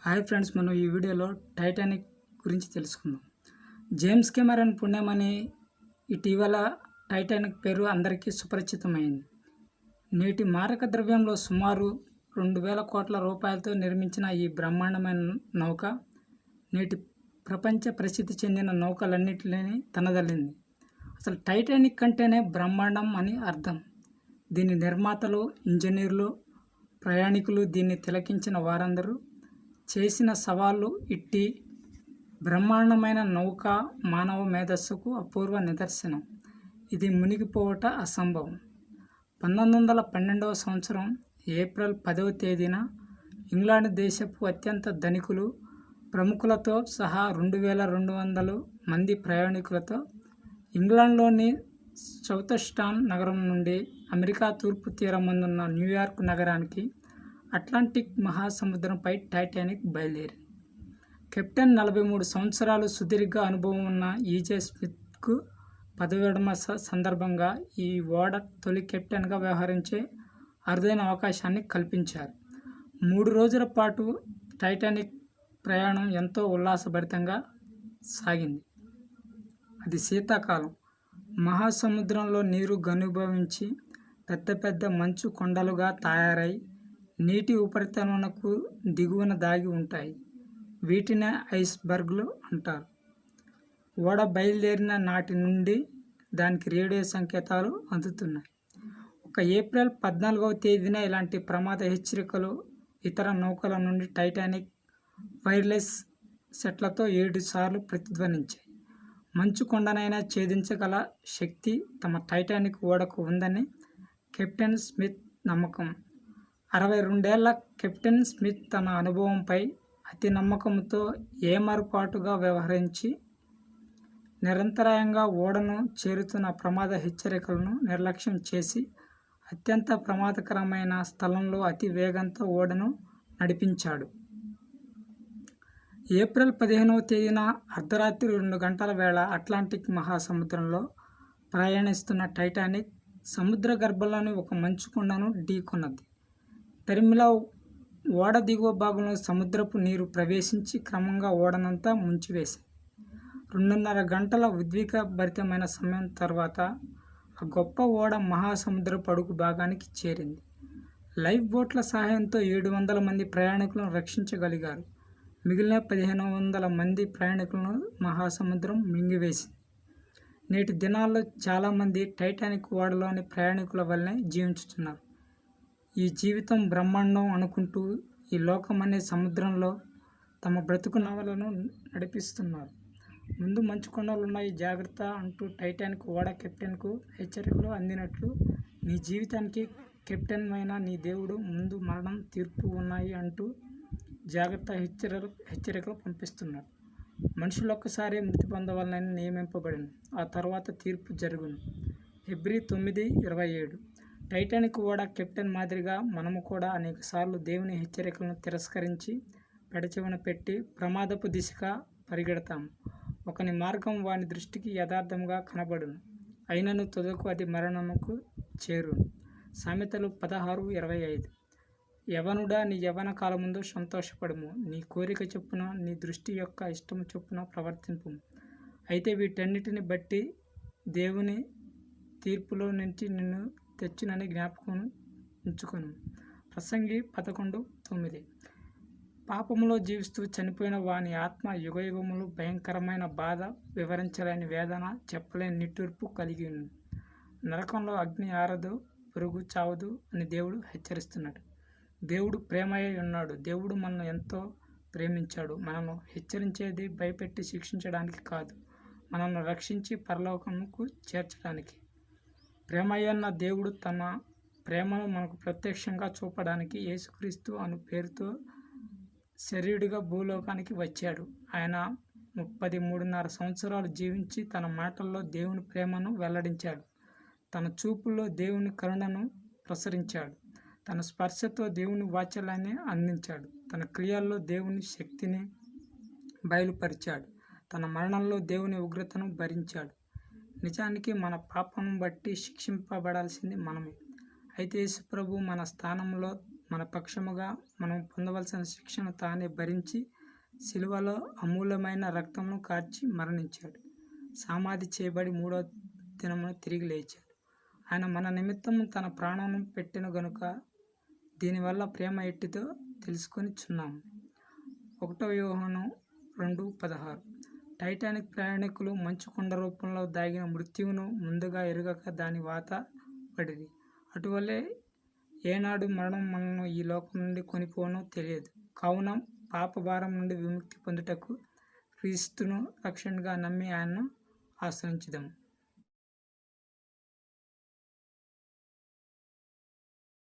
Hi friends, మనం ఈ వీడియోలో టైటానిక్ గురించి తెలుసుకుందాం. జేమ్స్ కెమెరన్ పుణ్యమని ఇటీవల టైటానిక్ పేరు అందరికీ సుపరిచితమైంది. నేటి మారక ద్రవ్యంలో సుమారు 2000 కోట్ల రూపాయలతో నిర్మించిన ఈ బ్రహ్మాండమైన నౌక నేటి ప్రపంచ ప్రసిద్ధి చెందిన నౌకలన్నింటినీ తనదల్లింది. అసలు టైటానిక్ అంటేనే బ్రహ్మాండం అని అర్థం. దీని నిర్మాతలు, ఇంజనీర్లు, ప్రయాణికులు, దీన్ని తిలకించిన వారందరూ చేసిన సవాళ్ళు ఇట్టి బ్రహ్మాండమైన నౌక మానవ మేధస్సుకు అపూర్వ నిదర్శనం. ఇది మునిగిపోవట అసంభవం. 1912వ సంవత్సరం ఏప్రిల్ 10వ తేదీన ఇంగ్లాండ్ దేశపు అత్యంత ధనికులు, ప్రముఖులతో సహా 2200 మంది ప్రయాణికులతో ఇంగ్లాండ్లోని సౌతర్స్టాన్ నగరం నుండి అమెరికా తూర్పు తీరమందున్న న్యూయార్క్ నగరానికి అట్లాంటిక్ మహాసముద్రంపై టైటానిక్ బయలుదేరింది. కెప్టెన్ 43 సంవత్సరాలు సుదీర్ఘ అనుభవం ఉన్న ఈజే స్మిత్కు పదవి విరమణ సందర్భంగా ఈ ఓడ తొలి కెప్టెన్గా వ్యవహరించే అరుదైన అవకాశాన్ని కల్పించారు. 3 రోజుల పాటు టైటానిక్ ప్రయాణం ఎంతో ఉల్లాసభరితంగా సాగింది. అది శీతాకాలం. మహాసముద్రంలో నీరు ఘనీభవించి పెద్ద పెద్ద మంచు కొండలుగా తయారై నీటి ఉపరితలమునకు దిగువన దాగి ఉంటాయి. వీటినే ఐస్బర్గ్లు అంటారు. ఓడ బయలుదేరిన నాటి నుండి దానికి రేడియో సంకేతాలు అందుతున్నాయి. ఒక ఏప్రిల్ 14వ తేదీన ఇలాంటి ప్రమాద హెచ్చరికలు ఇతర నౌకల నుండి టైటానిక్ వైర్లెస్ సెట్లతో 7 సార్లు ప్రతిధ్వనించాయి. మంచు కొండనైనా ఛేదించగల శక్తి తమ టైటానిక్ ఓడకు ఉందని కెప్టెన్ స్మిత్ నమ్మకం. 62 ఏళ్ల కెప్టెన్ స్మిత్ తన అనుభవంపై అతి నమ్మకంతో ఏమరుపాటుగా వ్యవహరించి నిరంతరాయంగా ఓడను చేరుతున్న ప్రమాద హెచ్చరికలను నిర్లక్ష్యం చేసి అత్యంత ప్రమాదకరమైన స్థలంలో అతి వేగంతో ఓడను నడిపించాడు. ఏప్రిల్ 15వ తేదీన అర్ధరాత్రి 2 గంటల వేళ అట్లాంటిక్ మహాసముద్రంలో ప్రయాణిస్తున్న టైటానిక్ సముద్ర గర్భంలోని ఒక మంచు కొండను ఢీకొన్నది. తరిమిలా ఓడ దిగువ భాగంలో సముద్రపు నీరు ప్రవేశించి క్రమంగా ఓడనంతా ముంచివేశాయి. 2.5 గంటల ఉద్విగ్నభరితమైన సమయం తర్వాత ఆ గొప్ప ఓడ మహాసముద్రపు అడుగు భాగానికి చేరింది. లైఫ్ బోట్ల సహాయంతో 700 మంది ప్రయాణికులను రక్షించగలిగారు. మిగిలిన 1500 మంది ప్రయాణికులను మహాసముద్రం మింగివేసింది. నేటి దినాల్లో చాలామంది టైటానిక్ ఓడలోని ప్రయాణికుల వల్లనే జీవించుతున్నారు. ఈ జీవితం బ్రహ్మాండం అనుకుంటూ ఈ లోకం అనే సముద్రంలో తమ బ్రతుకు నవలను నడిపిస్తున్నారు. ముందు మంచు కొండలున్నాయి, జాగ్రత్త అంటూ టైటానిక్ ఓడ కెప్టెన్కు హెచ్చరికలు అందినట్లు నీ జీవితానికి కెప్టెన్ అయిన నీ దేవుడు ముందు మరణం, తీర్పు ఉన్నాయి అంటూ జాగ్రత్త హెచ్చరికలు పంపిస్తున్నాడు. మనుషులు ఒక్కసారి మృతి పొందవాలని నియమింపబడింది, ఆ తర్వాత తీర్పు జరుగును. హెబ్రీ 9:27. టైటానిక్ ఓడ కెప్టెన్ మాదిరిగా మనము కూడా అనేకసార్లు దేవుని హెచ్చరికలను తిరస్కరించి పెడచెవిన పెట్టి ప్రమాదపు దిశగా పరిగెడతాము. ఒకని మార్గం వాని దృష్టికి యథార్థంగా కనబడును, అయినను తుదకు అది మరణముకు చేరును. సామెతలు 16:25. యవనుడా, నీ యవ్వన కాలముందు సంతోషపడము, నీ కోరిక చొప్పున నీ దృష్టి యొక్క ఇష్టము చొప్పున ప్రవర్తింపుము. అయితే వీటన్నిటిని బట్టి దేవుని తీర్పులో నుంచి నిన్ను తెచ్చునని జ్ఞాపకం ఉంచుకొను. ప్రసంగి 11:9. పాపములో జీవిస్తూ చనిపోయిన వాని ఆత్మ యుగయుగములు భయంకరమైన బాధ, వివరించలేని వేదన, చెప్పలేని నిట్టూర్పు కలిగి ఉంది. నరకంలో అగ్ని ఆరదు, పురుగు చావదు అని దేవుడు హెచ్చరిస్తున్నాడు. దేవుడు ప్రేమయ్య ఉన్నాడు. దేవుడు మనల్ని ఎంతో ప్రేమించాడు. మనల్ని హెచ్చరించేది భయపెట్టి శిక్షించడానికి కాదు, మనల్ని రక్షించి పరలోకముకు చేర్చడానికి. ప్రేమయ్యన్న దేవుడు తన ప్రేమను మనకు ప్రత్యక్షంగా చూపడానికి యేసుక్రీస్తు అను పేరుతో శరీరుడిగా భూలోకానికి వచ్చాడు. ఆయన 33.5 సంవత్సరాలు జీవించి తన మాటల్లో దేవుని ప్రేమను వెల్లడించాడు. తన చూపుల్లో దేవుని కరుణను ప్రసరించాడు. తన స్పర్శతో దేవుని వాత్సల్యాన్ని అందించాడు. తన క్రియల్లో దేవుని శక్తిని బయలుపరిచాడు. తన మరణంలో దేవుని ఉగ్రతను భరించాడు. నిజానికి మన పాపం బట్టి శిక్షింపబడాల్సింది మనమే. అయితే యేసుప్రభు మన స్థానంలో మన పక్షముగా మనం పొందవలసిన శిక్షను తానే భరించి శిలువలో అమూల్యమైన రక్తమును కార్చి మరణించాడు. సమాధి చేయబడి 3వ దినమున తిరిగి లేచాడు. ఆయన మన నిమిత్తము తన ప్రాణమును పెట్టెను గనుక దీనివల్ల ప్రేమ ఎట్టిదో తెలుసుకొని చున్నాము. 1 యోహాను 2:16. టైటానిక్ ప్రయాణికులు మంచు కొండ రూపంలో దాగిన మృత్యువును ముందుగా ఎరుగక దాని వాత పడిరి. అటువలే ఏనాడు మరణం మనను ఈ లోకం నుండి కొనిపోనో తెలియదు. కావున పాప భారం నుండి విముక్తి పొందుటకు క్రీస్తును రక్షణగా నమ్మి ఆయన్ను ఆశ్రయించుదాము.